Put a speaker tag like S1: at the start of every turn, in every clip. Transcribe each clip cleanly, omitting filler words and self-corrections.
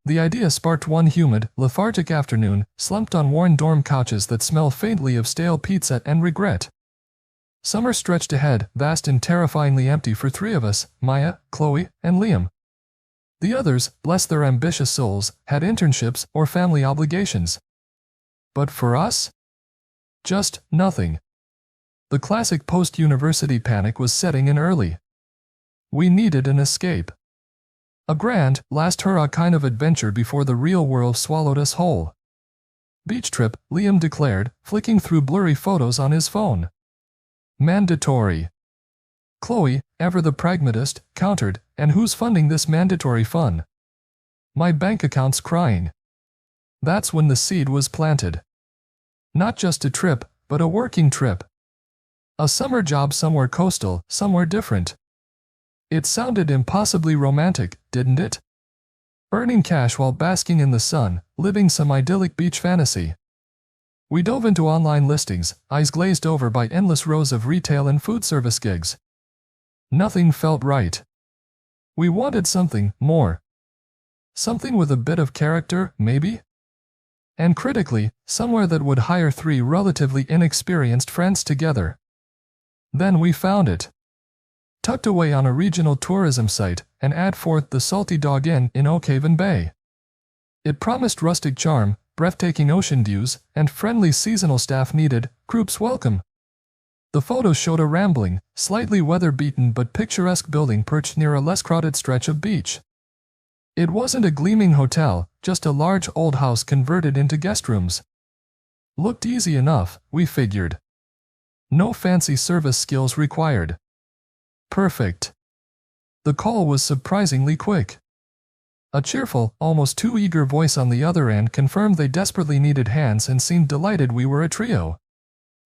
S1: The idea sparked one humid, lethargic afternoon, slumped on worn dorm couches that smell faintly of stale pizza and regret. Summer stretched ahead, vast and terrifyingly empty for three of us, Maya, Chloe, and Liam. The others, bless their ambitious souls, had internships or family obligations. But for us? Just nothing. The classic post-university panic was setting in early. We needed an escape. A grand, last hurrah kind of adventure before the real world swallowed us whole. Beach trip, Liam declared, flicking through blurry photos on his phone. Mandatory. Chloe, ever the pragmatist, countered, and who's funding this mandatory fun? My bank account's crying. That's when the seed was planted. Not just a trip, but a working trip. A summer job somewhere coastal, somewhere different. It sounded impossibly romantic, didn't it? Earning cash while basking in the sun, living some idyllic beach fantasy. We dove into online listings, eyes glazed over by endless rows of retail and food service gigs. Nothing felt right. We wanted something more. Something with a bit of character, maybe? And critically, somewhere that would hire three relatively inexperienced friends together. Then we found it. Tucked away on a regional tourism site, and ad forth the Salty Dog Inn in Oakhaven Bay. It promised rustic charm, breathtaking ocean views, and friendly seasonal staff needed, groups welcome. The photos showed a rambling, slightly weather-beaten but picturesque building perched near a less crowded stretch of beach. It wasn't a gleaming hotel, just a large old house converted into guest rooms. Looked easy enough, we figured. No fancy service skills required. Perfect. The call was surprisingly quick. A cheerful, almost too eager voice on the other end confirmed they desperately needed hands and seemed delighted we were a trio.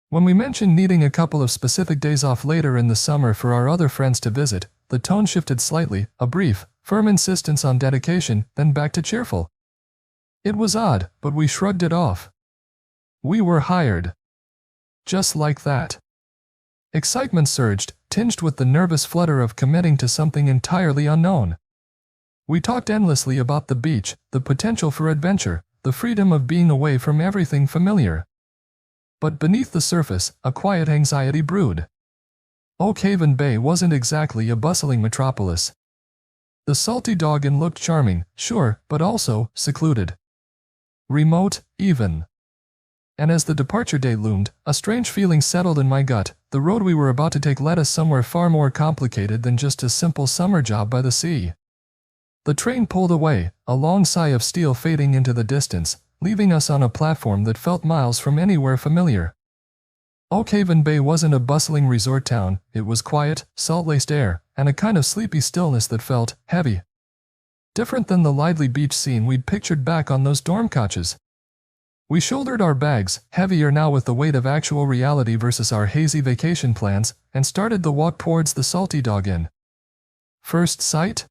S1: When we mentioned needing a couple of specific days off later in the summer for our other friends to visit, the tone shifted slightly, a brief, firm insistence on dedication, then back to cheerful. It was odd, but we shrugged it off. We were hired. Just like that. Excitement surged, tinged with the nervous flutter of committing to something entirely unknown. We talked endlessly about the beach, the potential for adventure, the freedom of being away from everything familiar. But beneath the surface, a quiet anxiety brewed. Oakhaven Bay wasn't exactly a bustling metropolis. The Salty Dog Inn looked charming, sure, but also secluded. Remote, even. And as the departure day loomed, a strange feeling settled in my gut. The road we were about to take led us somewhere far more complicated than just a simple summer job by the sea. The train pulled away, a long sigh of steel fading into the distance, leaving us on a platform that felt miles from anywhere familiar. Oakhaven Bay wasn't a bustling resort town, it was quiet, salt-laced air, and a kind of sleepy stillness that felt heavy. Different than the lively beach scene we'd pictured back on those dorm couches. We shouldered our bags, heavier now with the weight of actual reality versus our hazy vacation plans, and started the walk towards the Salty Dog Inn. First sight?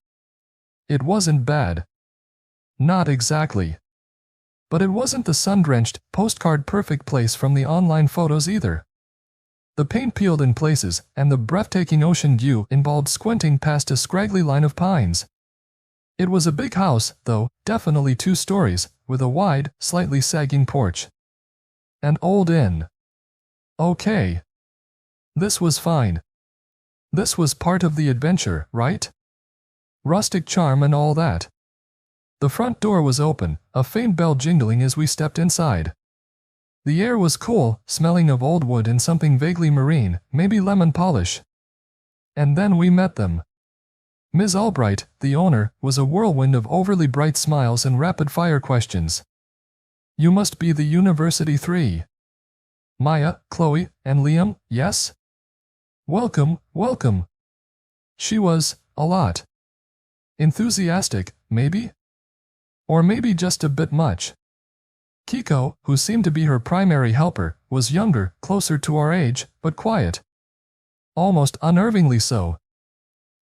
S1: It wasn't bad. Not exactly. But it wasn't the sun-drenched, postcard-perfect place from the online photos either. The paint peeled in places, and the breathtaking ocean view involved squinting past a scraggly line of pines. It was a big house, though, definitely 2 stories, with a wide, slightly sagging porch. An old inn. Okay. This was fine. This was part of the adventure, right? Rustic charm and all that. The front door was open, a faint bell jingling as we stepped inside. The air was cool, smelling of old wood and something vaguely marine, maybe lemon polish. And then we met them. Ms. Albright, the owner, was a whirlwind of overly bright smiles and rapid-fire questions. You must be the University 3. Maya, Chloe, and Liam, yes? Welcome, welcome. She was, a lot. Enthusiastic, maybe? Or maybe just a bit much. Kiko, who seemed to be her primary helper, was younger, closer to our age, but quiet. Almost unnervingly so.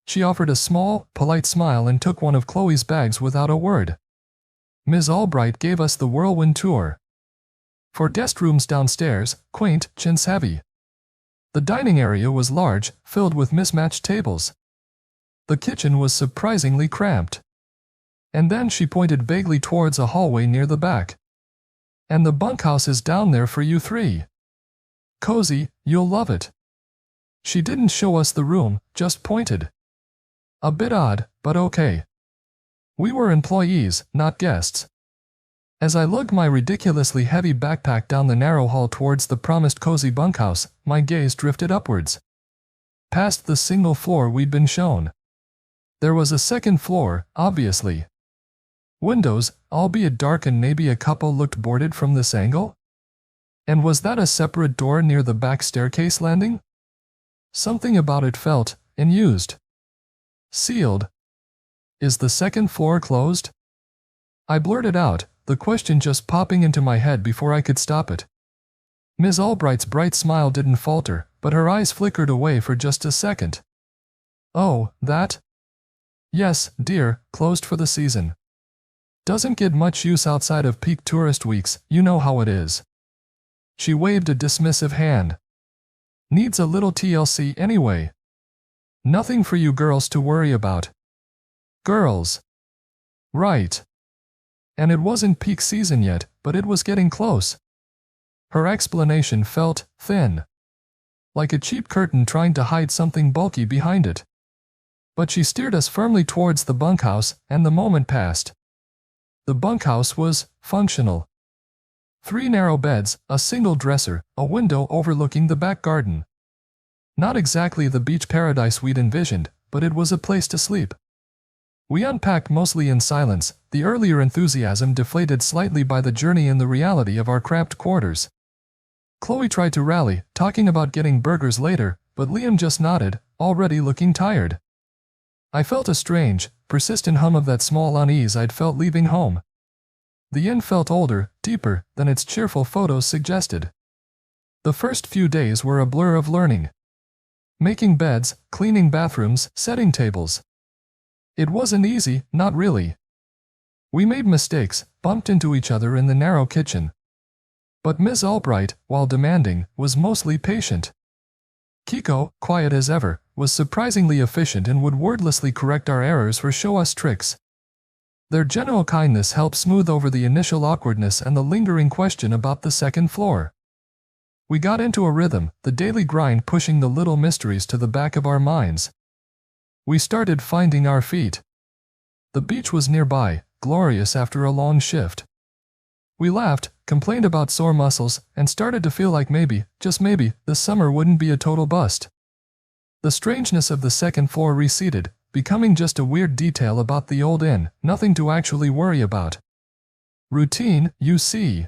S1: She offered a small, polite smile and took one of Chloe's bags without a word. Ms. Albright gave us the whirlwind tour. 4 guest rooms downstairs, quaint, chintz-heavy. The dining area was large, filled with mismatched tables. The kitchen was surprisingly cramped. And then she pointed vaguely towards a hallway near the back. And the bunkhouse is down there for you three. Cozy, you'll love it. She didn't show us the room, just pointed. A bit odd, but okay. We were employees, not guests. As I lugged my ridiculously heavy backpack down the narrow hall towards the promised cozy bunkhouse, my gaze drifted upwards. Past the single floor we'd been shown. There was a second floor, obviously. Windows, albeit dark, and maybe a couple looked boarded from this angle? And was that a separate door near the back staircase landing? Something about it felt unused. Sealed. Is the second floor closed? I blurted out, the question just popping into my head before I could stop it. Ms. Albright's bright smile didn't falter, but her eyes flickered away for just a second. Oh, that? Yes, dear, closed for the season. Doesn't get much use outside of peak tourist weeks, you know how it is. She waved a dismissive hand. Needs a little TLC anyway. Nothing for you girls to worry about. Girls. Right. And it wasn't peak season yet, but it was getting close. Her explanation felt thin. Like a cheap curtain trying to hide something bulky behind it. But she steered us firmly towards the bunkhouse, and the moment passed. The bunkhouse was functional. 3 narrow beds, a single dresser, a window overlooking the back garden. Not exactly the beach paradise we'd envisioned, but it was a place to sleep. We unpacked mostly in silence, the earlier enthusiasm deflated slightly by the journey and the reality of our cramped quarters. Chloe tried to rally, talking about getting burgers later, but Liam just nodded, already looking tired. I felt a strange, persistent hum of that small unease I'd felt leaving home. The inn felt older, deeper, than its cheerful photos suggested. The first few days were a blur of learning. Making beds, cleaning bathrooms, setting tables. It wasn't easy, not really. We made mistakes, bumped into each other in the narrow kitchen. But Ms. Albright, while demanding, was mostly patient. Kiko, quiet as ever, was surprisingly efficient and would wordlessly correct our errors or show us tricks. Their general kindness helped smooth over the initial awkwardness and the lingering question about the second floor. We got into a rhythm, the daily grind pushing the little mysteries to the back of our minds. We started finding our feet. The beach was nearby, glorious after a long shift. We laughed, complained about sore muscles, and started to feel like maybe, just maybe, this summer wouldn't be a total bust. The strangeness of the second floor receded, becoming just a weird detail about the old inn, nothing to actually worry about. Routine, you see.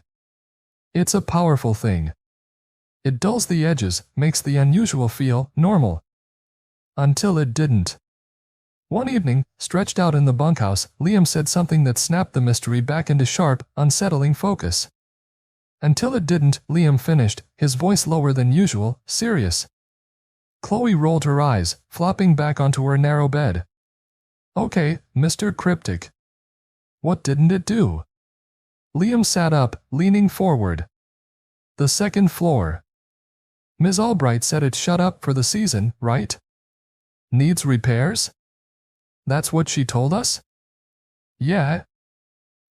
S1: It's a powerful thing. It dulls the edges, makes the unusual feel normal. Until it didn't. One evening, stretched out in the bunkhouse, Liam said something that snapped the mystery back into sharp, unsettling focus. Until it didn't, Liam finished, his voice lower than usual, serious. Chloe rolled her eyes, flopping back onto her narrow bed. Okay, Mr. Cryptic. What didn't it do? Liam sat up, leaning forward. The second floor. Ms. Albright said it shut up for the season, right? Needs repairs? That's what she told us? Yeah.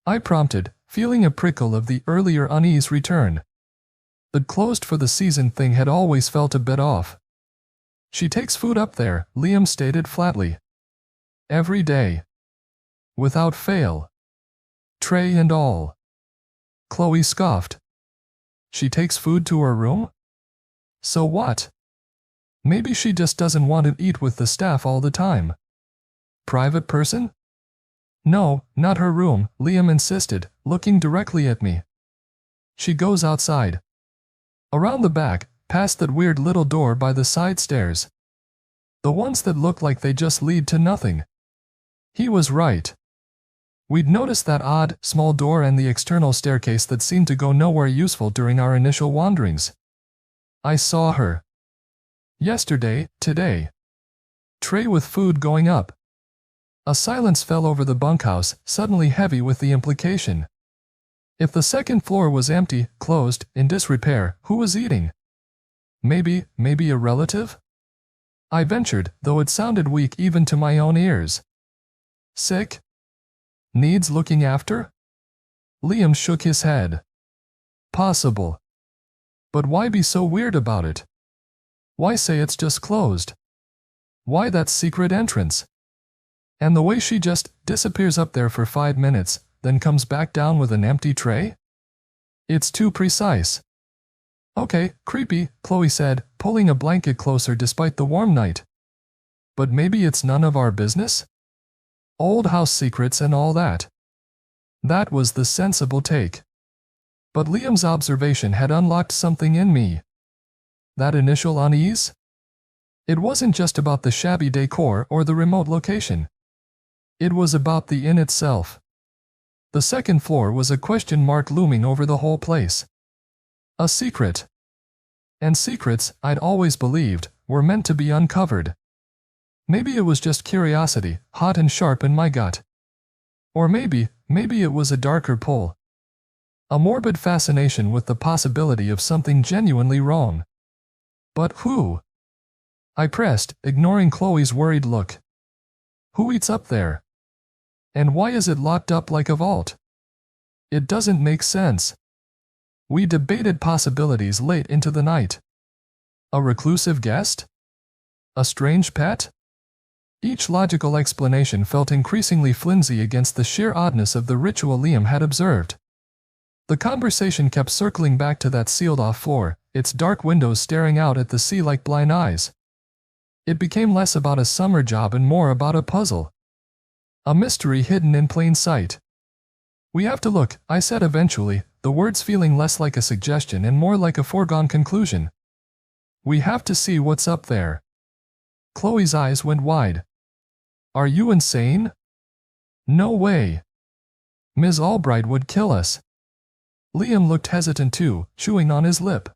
S1: I prompted, feeling a prickle of the earlier unease return. The closed for the season thing had always felt a bit off. She takes food up there, Liam stated flatly. Every day. Without fail. Tray and all. Chloe scoffed. She takes food to her room? So what? Maybe she just doesn't want to eat with the staff all the time. Private person? No, not her room, Liam insisted, looking directly at me. She goes outside. Around the back, past that weird little door by the side stairs. The ones that look like they just lead to nothing. He was right. We'd noticed that odd, small door and the external staircase that seemed to go nowhere useful during our initial wanderings. I saw her. Yesterday, today. Tray with food going up. A silence fell over the bunkhouse, suddenly heavy with the implication. If the second floor was empty, closed, in disrepair, who was eating? Maybe a relative? I ventured, though it sounded weak even to my own ears. Sick? Needs looking after? Liam shook his head. Possible. But why be so weird about it? Why say it's just closed? Why that secret entrance? And the way she just disappears up there for 5 minutes, then comes back down with an empty tray? It's too precise. Okay, creepy, Chloe said, pulling a blanket closer despite the warm night. But maybe it's none of our business? Old house secrets and all that. That was the sensible take. But Liam's observation had unlocked something in me. That initial unease? It wasn't just about the shabby decor or the remote location. It was about the inn itself. The second floor was a question mark looming over the whole place. A secret. And secrets, I'd always believed, were meant to be uncovered. Maybe it was just curiosity, hot and sharp in my gut. Or maybe it was a darker pull. A morbid fascination with the possibility of something genuinely wrong. But who? I pressed, ignoring Chloe's worried look. Who eats up there? And why is it locked up like a vault? It doesn't make sense. We debated possibilities late into the night. A reclusive guest? A strange pet? Each logical explanation felt increasingly flimsy against the sheer oddness of the ritual Liam had observed. The conversation kept circling back to that sealed-off floor, its dark windows staring out at the sea like blind eyes. It became less about a summer job and more about a puzzle. A mystery hidden in plain sight. We have to look, I said eventually, the words feeling less like a suggestion and more like a foregone conclusion. We have to see what's up there. Chloe's eyes went wide. Are you insane? No way. Ms. Albright would kill us. Liam looked hesitant too, chewing on his lip.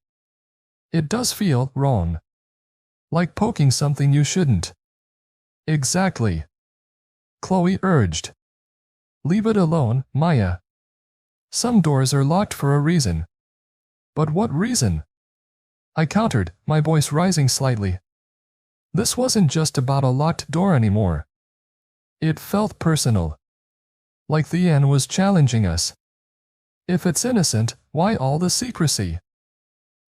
S1: It does feel wrong. Like poking something you shouldn't. Exactly. Chloe urged. Leave it alone, Maya. Some doors are locked for a reason. But what reason? I countered, my voice rising slightly. This wasn't just about a locked door anymore. It felt personal. Like the inn was challenging us. If it's innocent, why all the secrecy?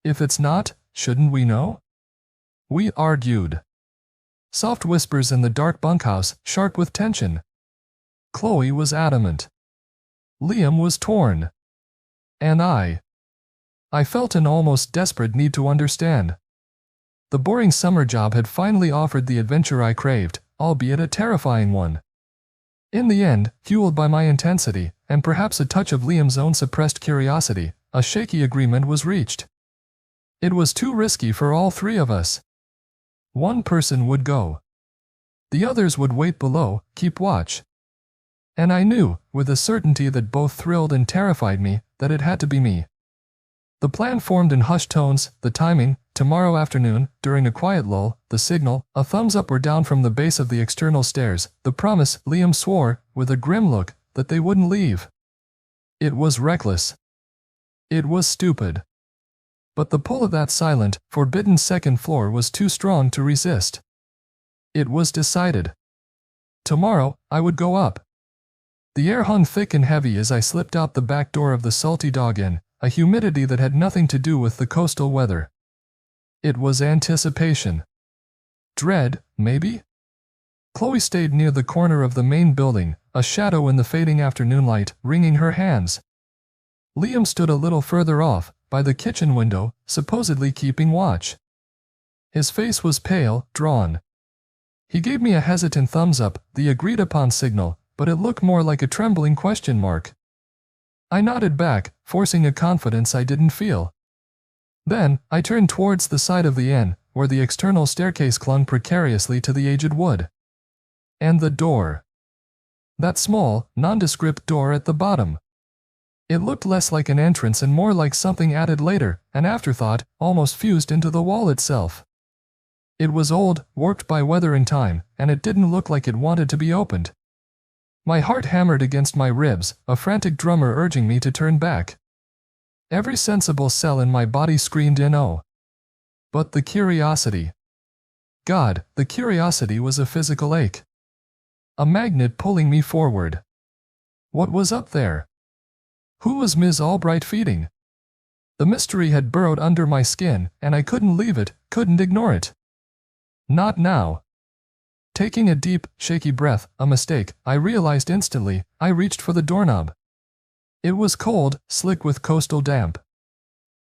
S1: If it's not, shouldn't we know? We argued. Soft whispers in the dark bunkhouse, sharp with tension. Chloe was adamant. Liam was torn. And I felt an almost desperate need to understand. The boring summer job had finally offered the adventure I craved, albeit a terrifying one. In the end, fueled by my intensity, and perhaps a touch of Liam's own suppressed curiosity, a shaky agreement was reached. It was too risky for all three of us. One person would go. The others would wait below, keep watch. And I knew, with a certainty that both thrilled and terrified me, that it had to be me. The plan formed in hushed tones, the timing, tomorrow afternoon, during a quiet lull, the signal, a thumbs up or down from the base of the external stairs, the promise, Liam swore, with a grim look, that they wouldn't leave. It was reckless. It was stupid. But the pull of that silent, forbidden second floor was too strong to resist. It was decided. Tomorrow, I would go up. The air hung thick and heavy as I slipped out the back door of the Salty Dog Inn, a humidity that had nothing to do with the coastal weather. It was anticipation. Dread, maybe? Chloe stayed near the corner of the main building, a shadow in the fading afternoon light, wringing her hands. Liam stood a little further off, by the kitchen window, supposedly keeping watch. His face was pale, drawn. He gave me a hesitant thumbs up, the agreed-upon signal, but it looked more like a trembling question mark. I nodded back, forcing a confidence I didn't feel. Then, I turned towards the side of the inn, where the external staircase clung precariously to the aged wood. And the door. That small, nondescript door at the bottom. It looked less like an entrance and more like something added later, an afterthought, almost fused into the wall itself. It was old, warped by weather and time, and it didn't look like it wanted to be opened. My heart hammered against my ribs, a frantic drummer urging me to turn back. Every sensible cell in my body screamed no. But the curiosity. God, the curiosity was a physical ache. A magnet pulling me forward. What was up there? Who was Ms. Albright feeding? The mystery had burrowed under my skin, and I couldn't leave it, couldn't ignore it. Not now. Taking a deep, shaky breath, a mistake, I realized instantly. I reached for the doorknob. It was cold, slick with coastal damp.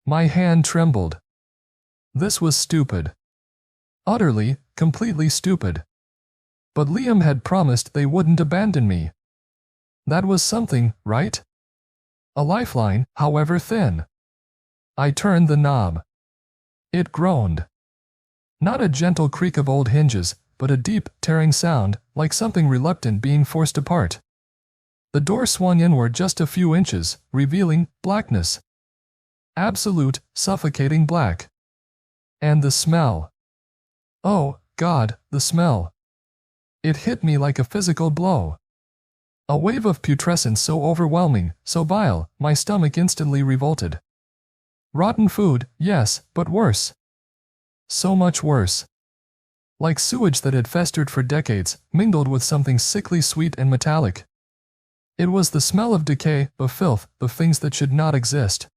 S1: My hand trembled. This was stupid. Utterly, completely stupid. But Liam had promised they wouldn't abandon me. That was something, right? A lifeline, however thin. I turned the knob. It groaned. Not a gentle creak of old hinges, but a deep, tearing sound, like something reluctant being forced apart. The door swung inward just a few inches, revealing blackness. Absolute, suffocating black. And the smell. Oh, God, the smell. It hit me like a physical blow. A wave of putrescence so overwhelming, so vile, my stomach instantly revolted. Rotten food, yes, but worse. So much worse. Like sewage that had festered for decades, mingled with something sickly sweet and metallic. It was the smell of decay, of filth, of things that should not exist.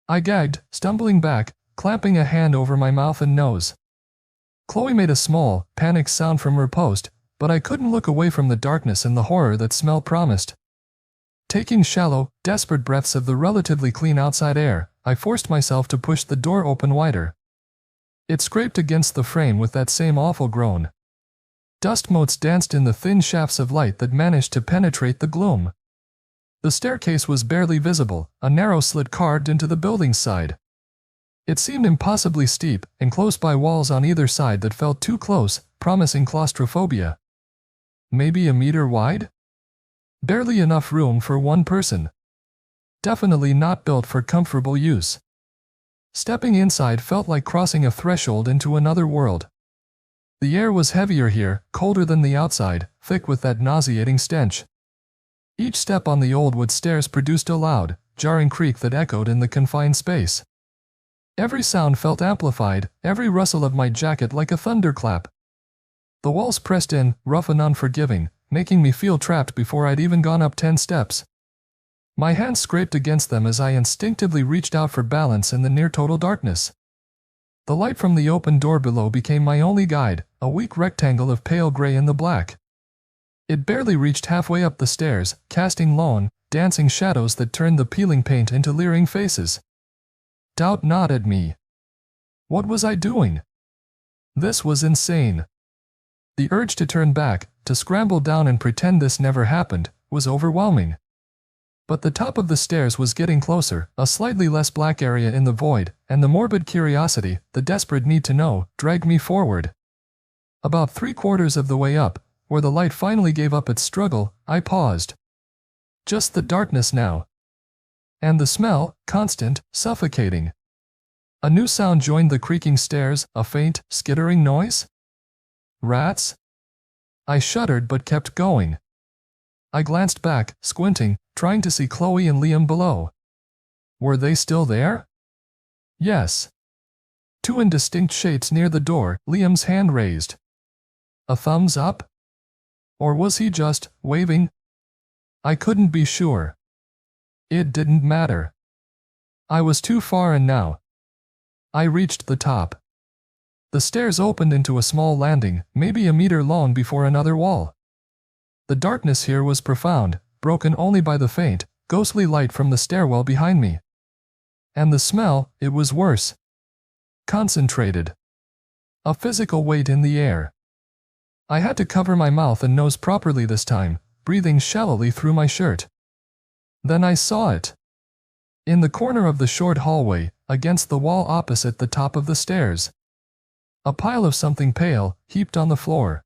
S1: I gagged, stumbling back, clamping a hand over my mouth and nose. Chloe made a small, panicked sound from her post, but I couldn't look away from the darkness and the horror that smell promised. Taking shallow, desperate breaths of the relatively clean outside air, I forced myself to push the door open wider. It scraped against the frame with that same awful groan. Dust motes danced in the thin shafts of light that managed to penetrate the gloom. The staircase was barely visible, a narrow slit carved into the building's side. It seemed impossibly steep, enclosed by walls on either side that felt too close, promising claustrophobia. Maybe a meter wide? Barely enough room for one person. Definitely not built for comfortable use. Stepping inside felt like crossing a threshold into another world. The air was heavier here, colder than the outside, thick with that nauseating stench. Each step on the old wood stairs produced a loud, jarring creak that echoed in the confined space. Every sound felt amplified, every rustle of my jacket like a thunderclap. The walls pressed in, rough and unforgiving, making me feel trapped before I'd even gone up 10 steps. My hands scraped against them as I instinctively reached out for balance in the near-total darkness. The light from the open door below became my only guide, a weak rectangle of pale gray in the black. It barely reached halfway up the stairs, casting long, dancing shadows that turned the peeling paint into leering faces. Doubt not at me. What was I doing? This was insane. The urge to turn back, to scramble down and pretend this never happened, was overwhelming. But the top of the stairs was getting closer, a slightly less black area in the void, and the morbid curiosity, the desperate need to know, dragged me forward. About 3/4 of the way up, where the light finally gave up its struggle, I paused. Just the darkness now. And the smell, constant, suffocating. A new sound joined the creaking stairs, a faint, skittering noise? Rats? I shuddered but kept going. I glanced back, squinting, trying to see Chloe and Liam below. Were they still there? Yes. Two indistinct shapes near the door, Liam's hand raised. A thumbs up? Or was he just waving? I couldn't be sure. It didn't matter. I was too far in now. I reached the top. The stairs opened into a small landing, maybe a meter long before another wall. The darkness here was profound, broken only by the faint, ghostly light from the stairwell behind me. And the smell, it was worse. Concentrated. A physical weight in the air. I had to cover my mouth and nose properly this time, breathing shallowly through my shirt. Then I saw it. In the corner of the short hallway, against the wall opposite the top of the stairs. A pile of something pale, heaped on the floor.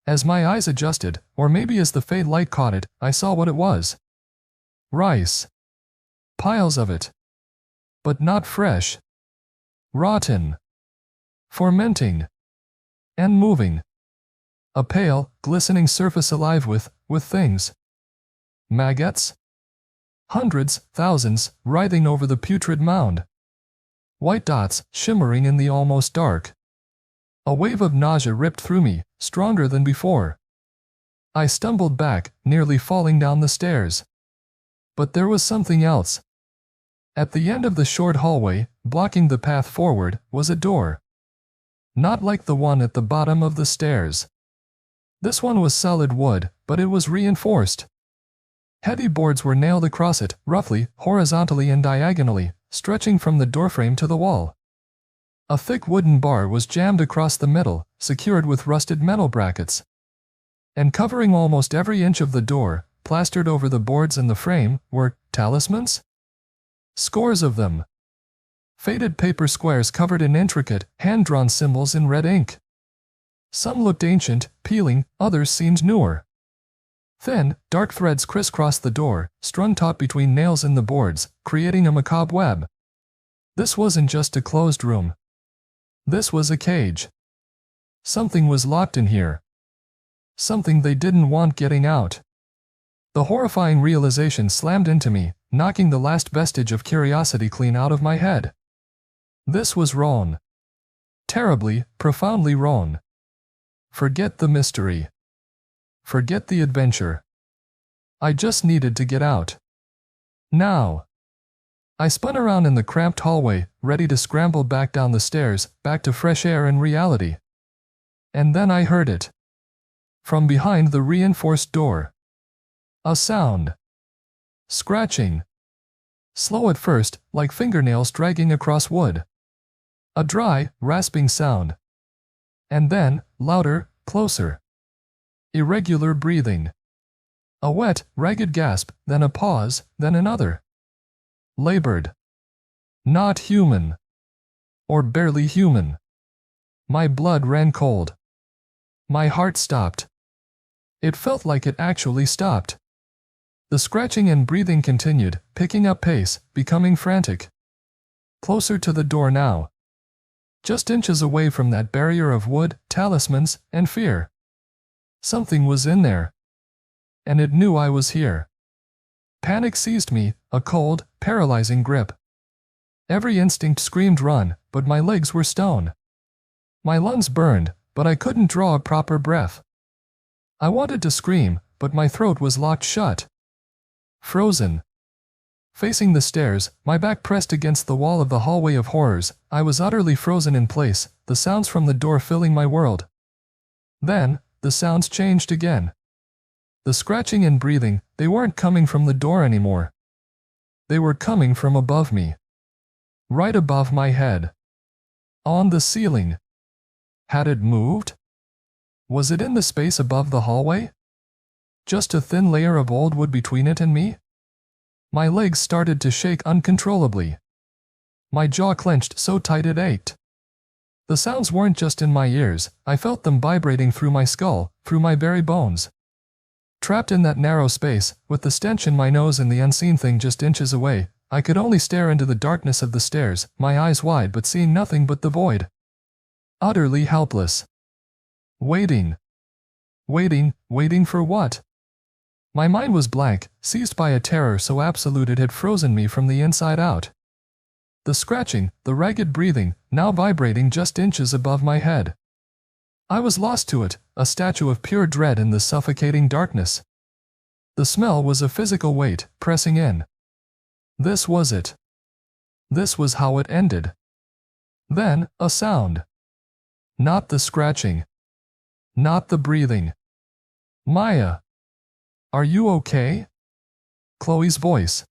S1: As my eyes adjusted, or maybe as the faint light caught it, I saw what it was. Rice. Piles of it. But not fresh. Rotten. Fermenting. And moving. A pale, glistening surface alive with things. Maggots? Hundreds, thousands, writhing over the putrid mound. White dots, shimmering in the almost dark. A wave of nausea ripped through me, stronger than before. I stumbled back, nearly falling down the stairs. But there was something else. At the end of the short hallway, blocking the path forward, was a door. Not like the one at the bottom of the stairs. This one was solid wood, but it was reinforced. Heavy boards were nailed across it, roughly, horizontally and diagonally, stretching from the doorframe to the wall. A thick wooden bar was jammed across the middle, secured with rusted metal brackets. And covering almost every inch of the door, plastered over the boards and the frame, were talismans? Scores of them. Faded paper squares covered in intricate, hand-drawn symbols in red ink. Some looked ancient, peeling, others seemed newer. Thin, dark threads crisscrossed the door, strung taut between nails in the boards, creating a macabre web. This wasn't just a closed room. This was a cage. Something was locked in here. Something they didn't want getting out. The horrifying realization slammed into me, knocking the last vestige of curiosity clean out of my head. This was wrong. Terribly, profoundly wrong. Forget the mystery. Forget the adventure. I just needed to get out. Now. I spun around in the cramped hallway, ready to scramble back down the stairs, back to fresh air and reality. And then I heard it. From behind the reinforced door. A sound. Scratching. Slow at first, like fingernails dragging across wood. A dry, rasping sound. And then, louder, closer. Irregular breathing. A wet, ragged gasp, then a pause, then another. Labored. Not human. Or barely human. My blood ran cold. My heart stopped. It felt like it actually stopped. The scratching and breathing continued, picking up pace, becoming frantic. Closer to the door now. Just inches away from that barrier of wood, talismans, and fear. Something was in there. And it knew I was here. Panic seized me, a cold, paralyzing grip. Every instinct screamed run, but my legs were stone. My lungs burned, but I couldn't draw a proper breath. I wanted to scream, but my throat was locked shut. Frozen. Facing the stairs, my back pressed against the wall of the hallway of horrors, I was utterly frozen in place, the sounds from the door filling my world. Then, the sounds changed again. The scratching and breathing, they weren't coming from the door anymore. They were coming from above me. Right above my head. On the ceiling. Had it moved? Was it in the space above the hallway? Just a thin layer of old wood between it and me? My legs started to shake uncontrollably. My jaw clenched so tight it ached. The sounds weren't just in my ears, I felt them vibrating through my skull, through my very bones. Trapped in that narrow space, with the stench in my nose and the unseen thing just inches away, I could only stare into the darkness of the stairs, my eyes wide but seeing nothing but the void. Utterly helpless. Waiting. Waiting for what? My mind was blank, seized by a terror so absolute it had frozen me from the inside out. The scratching, the ragged breathing, now vibrating just inches above my head. I was lost to it, a statue of pure dread in the suffocating darkness. The smell was a physical weight, pressing in. This was it. This was how it ended. Then, a sound. Not the scratching. Not the breathing. Maya. Are you okay? Chloe's voice.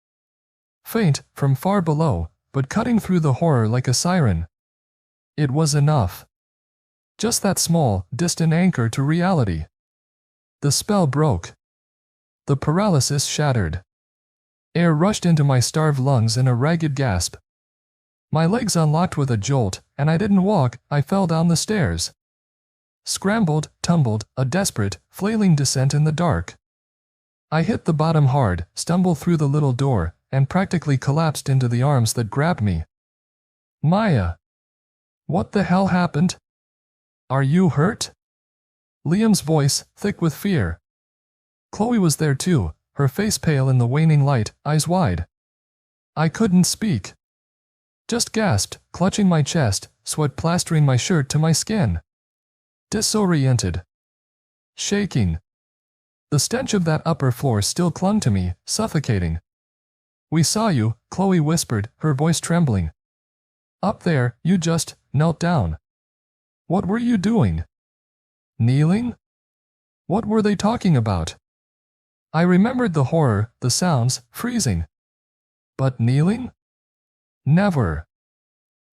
S1: Faint, from far below, but cutting through the horror like a siren. It was enough. Just that small, distant anchor to reality. The spell broke. The paralysis shattered. Air rushed into my starved lungs in a ragged gasp. My legs unlocked with a jolt, and I didn't walk, I fell down the stairs. Scrambled, tumbled, a desperate, flailing descent in the dark. I hit the bottom hard, stumbled through the little door, and practically collapsed into the arms that grabbed me. Maya. What the hell happened? Are you hurt? Liam's voice, thick with fear. Chloe was there too, her face pale in the waning light, eyes wide. I couldn't speak. Just gasped, clutching my chest, sweat plastering my shirt to my skin. Disoriented. Shaking. The stench of that upper floor still clung to me, suffocating. "We saw you," Chloe whispered, her voice trembling. "Up there, you just knelt down. What were you doing? Kneeling? What were they talking about?" I remembered the horror, the sounds, freezing. But kneeling? Never.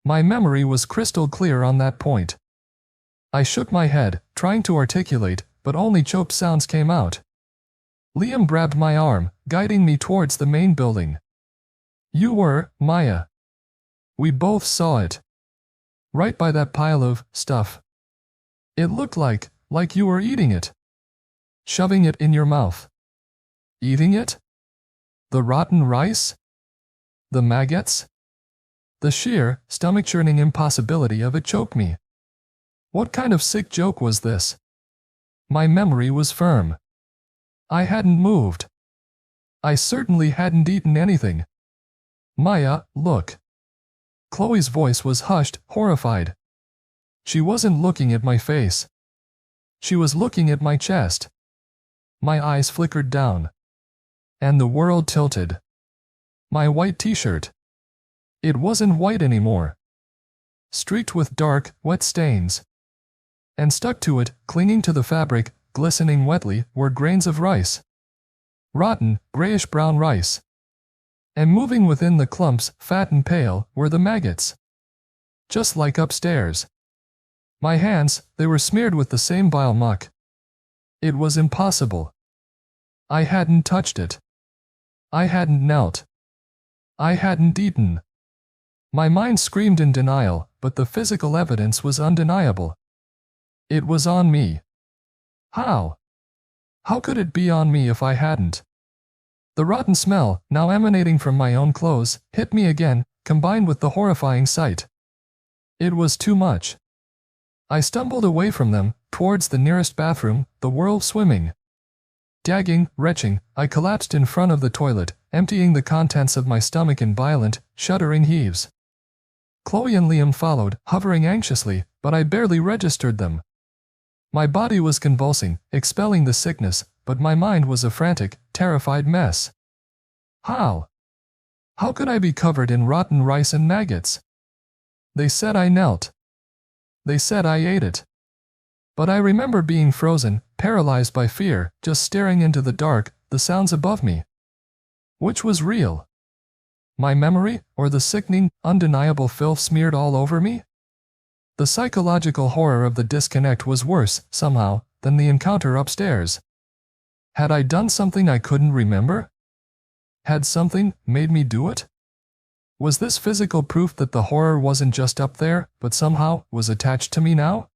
S1: My memory was crystal clear on that point. I shook my head, trying to articulate, but only choked sounds came out. Liam grabbed my arm, guiding me towards the main building. "You were, Maya. We both saw it. Right by that pile of stuff. It looked like you were eating it. Shoving it in your mouth. Eating it? The rotten rice? The maggots? The sheer, stomach-churning impossibility of it choked me. What kind of sick joke was this? My memory was firm. I hadn't moved. I certainly hadn't eaten anything. "Maya, look." Chloe's voice was hushed, horrified. She wasn't looking at my face. She was looking at my chest. My eyes flickered down. And the world tilted. My white t-shirt. It wasn't white anymore. Streaked with dark, wet stains. And stuck to it, clinging to the fabric, glistening wetly, were grains of rice. Rotten, grayish-brown rice. And moving within the clumps, fat and pale, were the maggots. Just like upstairs. My hands, they were smeared with the same vile muck. It was impossible. I hadn't touched it. I hadn't knelt. I hadn't eaten. My mind screamed in denial, but the physical evidence was undeniable. It was on me. How? How could it be on me if I hadn't? The rotten smell, now emanating from my own clothes, hit me again, combined with the horrifying sight. It was too much. I stumbled away from them, towards the nearest bathroom, the world swimming. Gagging, retching, I collapsed in front of the toilet, emptying the contents of my stomach in violent, shuddering heaves. Chloe and Liam followed, hovering anxiously, but I barely registered them. My body was convulsing, expelling the sickness, but my mind was a frantic, terrified mess. How? How could I be covered in rotten rice and maggots? They said I knelt. They said I ate it. But I remember being frozen, paralyzed by fear, just staring into the dark, the sounds above me. Which was real? My memory, or the sickening, undeniable filth smeared all over me? The psychological horror of the disconnect was worse, somehow, than the encounter upstairs. Had I done something I couldn't remember? Had something made me do it? Was this physical proof that the horror wasn't just up there, but somehow was attached to me now?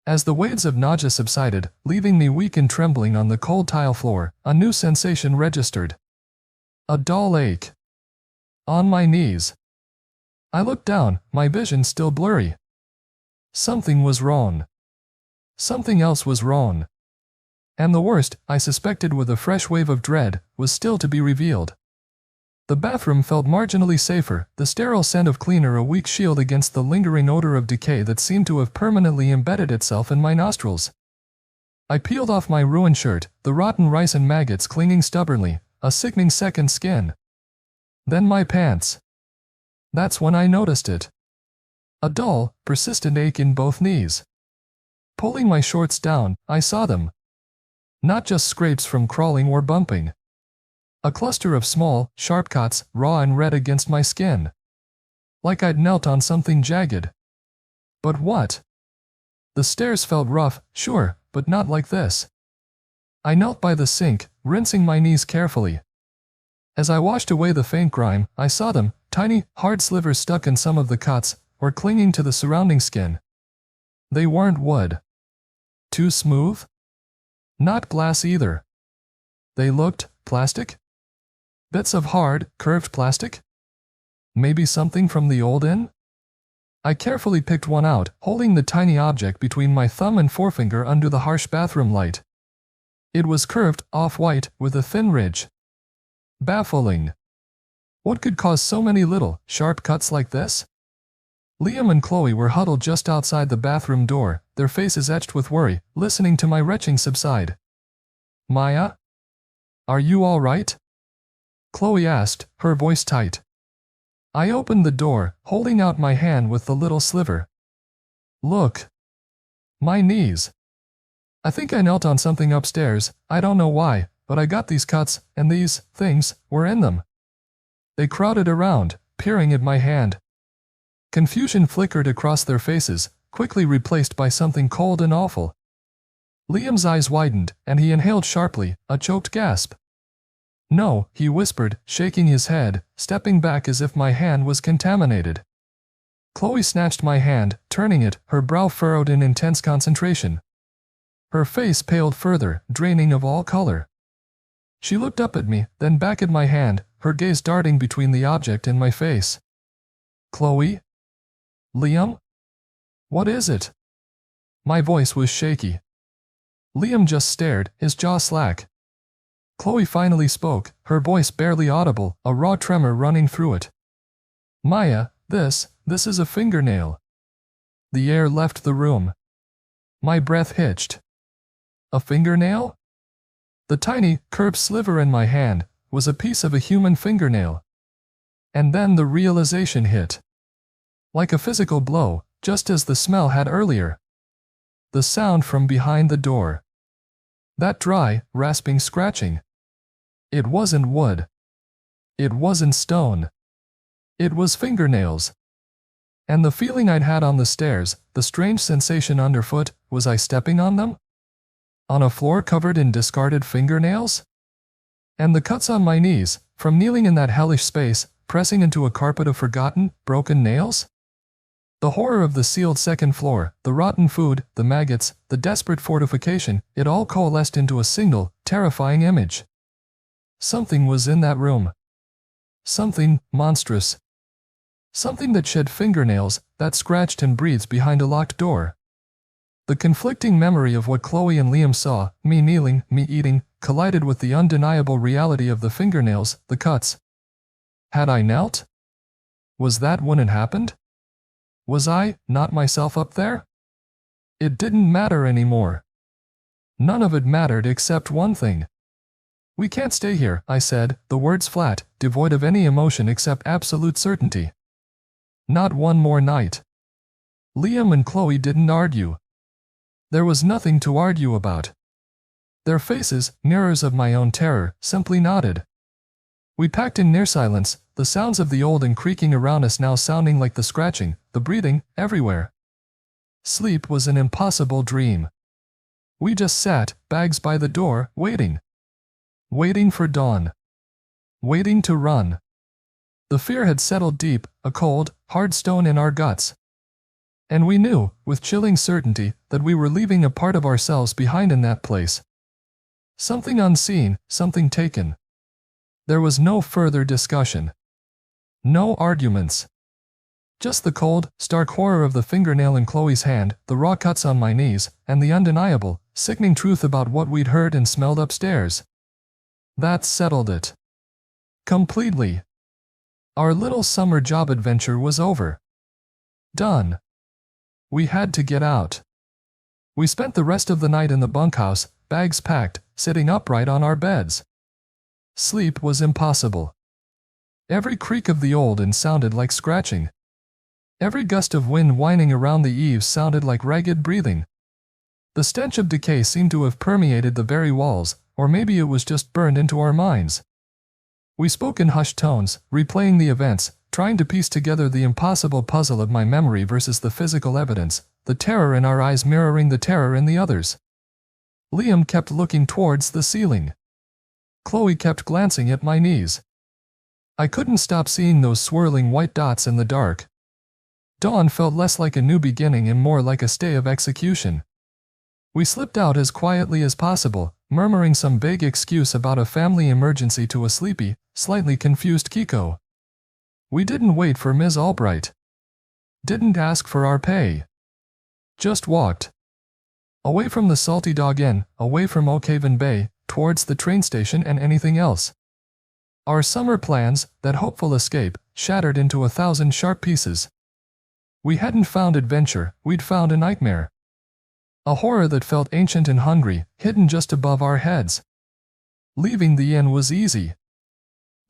S1: As the waves of nausea subsided, leaving me weak and trembling on the cold tile floor, a new sensation registered. A dull ache. On my knees. I looked down, my vision still blurry. Something was wrong. Something else was wrong. And the worst, I suspected with a fresh wave of dread, was still to be revealed. The bathroom felt marginally safer, the sterile scent of cleaner a weak shield against the lingering odor of decay that seemed to have permanently embedded itself in my nostrils. I peeled off my ruined shirt, the rotten rice and maggots clinging stubbornly, a sickening second skin. Then my pants. That's when I noticed it. A dull, persistent ache in both knees. Pulling my shorts down, I saw them. Not just scrapes from crawling or bumping. A cluster of small, sharp cuts, raw and red against my skin. Like I'd knelt on something jagged. But what? The stairs felt rough, sure, but not like this. I knelt by the sink, rinsing my knees carefully. As I washed away the faint grime, I saw them, tiny, hard slivers stuck in some of the cuts, or clinging to the surrounding skin. They weren't wood. Too smooth? Not glass either. They looked plastic? Bits of hard, curved plastic? Maybe something from the old inn? I carefully picked one out, holding the tiny object between my thumb and forefinger under the harsh bathroom light. It was curved, off-white, with a thin ridge. Baffling. What could cause so many little, sharp cuts like this? Liam and Chloe were huddled just outside the bathroom door, their faces etched with worry, listening to my retching subside. Maya? Are you all right? Chloe asked, her voice tight. I opened the door, holding out my hand with the little sliver. Look. My knees. I think I knelt on something upstairs, I don't know why, but I got these cuts, and these things were in them. They crowded around, peering at my hand. Confusion flickered across their faces, quickly replaced by something cold and awful. Liam's eyes widened, and he inhaled sharply, a choked gasp. No, he whispered, shaking his head, stepping back as if my hand was contaminated. Chloe snatched my hand, turning it, her brow furrowed in intense concentration. Her face paled further, draining of all color. She looked up at me, then back at my hand, her gaze darting between the object and my face. Chloe? Liam? What is it? My voice was shaky. Liam just stared, his jaw slack. Chloe finally spoke, her voice barely audible, a raw tremor running through it. Maya, this is a fingernail. The air left the room. My breath hitched. A fingernail? The tiny, curved sliver in my hand was a piece of a human fingernail. And then the realization hit. Like a physical blow, just as the smell had earlier. The sound from behind the door. That dry, rasping scratching. It wasn't wood. It wasn't stone. It was fingernails. And the feeling I'd had on the stairs, the strange sensation underfoot, was I stepping on them? On a floor covered in discarded fingernails? And the cuts on my knees, from kneeling in that hellish space, pressing into a carpet of forgotten, broken nails? The horror of the sealed second floor, the rotten food, the maggots, the desperate fortification, it all coalesced into a single, terrifying image. Something was in that room. Something monstrous. Something that shed fingernails, that scratched and breathed behind a locked door. The conflicting memory of what Chloe and Liam saw, me kneeling, me eating, collided with the undeniable reality of the fingernails, the cuts. Had I knelt? Was that when it happened? Was I not myself up there? It didn't matter anymore. None of it mattered except one thing. We can't stay here, I said, the words flat, devoid of any emotion except absolute certainty. Not one more night. Liam and Chloe didn't argue. There was nothing to argue about. Their faces, mirrors of my own terror, simply nodded. We packed in near silence, the sounds of the old and creaking around us now sounding like the scratching, the breathing, everywhere. Sleep was an impossible dream. We just sat, bags by the door, waiting. Waiting for dawn. Waiting to run. The fear had settled deep, a cold, hard stone in our guts. And we knew, with chilling certainty, that we were leaving a part of ourselves behind in that place. Something unseen, something taken. There was no further discussion. No arguments. Just the cold, stark horror of the fingernail in Chloe's hand, the raw cuts on my knees, and the undeniable, sickening truth about what we'd heard and smelled upstairs. That settled it. Completely. Our little summer job adventure was over. Done. We had to get out. We spent the rest of the night in the bunkhouse, bags packed, sitting upright on our beds. Sleep was impossible. Every creak of the old inn sounded like scratching. Every gust of wind whining around the eaves sounded like ragged breathing. The stench of decay seemed to have permeated the very walls, or maybe it was just burned into our minds. We spoke in hushed tones, replaying the events, trying to piece together the impossible puzzle of my memory versus the physical evidence, the terror in our eyes mirroring the terror in the others. Liam kept looking towards the ceiling. Chloe kept glancing at my knees. I couldn't stop seeing those swirling white dots in the dark. Dawn felt less like a new beginning and more like a stay of execution. We slipped out as quietly as possible, murmuring some vague excuse about a family emergency to a sleepy, slightly confused Kiko. We didn't wait for Ms. Albright. Didn't ask for our pay. Just walked. Away from the Salty Dog Inn, away from Oakhaven Bay, towards the train station and anything else. Our summer plans, that hopeful escape, shattered into 1,000 sharp pieces. We hadn't found adventure, we'd found a nightmare. A horror that felt ancient and hungry, hidden just above our heads. Leaving the inn was easy.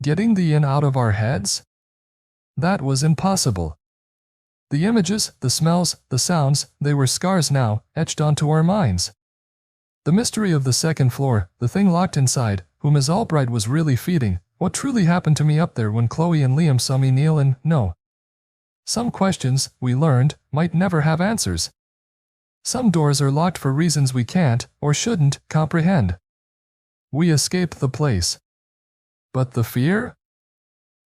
S1: Getting the inn out of our heads? That was impossible. The images, the smells, the sounds, they were scars now, etched onto our minds. The mystery of the second floor, the thing locked inside, whom Ms. Albright was really feeding, what truly happened to me up there when Chloe and Liam saw me kneel and no. Some questions, we learned, might never have answers. Some doors are locked for reasons we can't, or shouldn't, comprehend. We escaped the place. But the fear?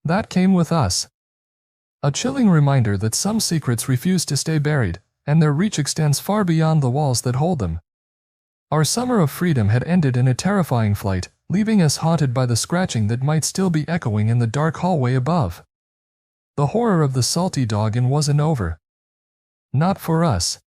S1: That came with us. A chilling reminder that some secrets refuse to stay buried, and their reach extends far beyond the walls that hold them. Our summer of freedom had ended in a terrifying flight, leaving us haunted by the scratching that might still be echoing in the dark hallway above. The horror of the salty dog inn wasn't over. Not for us.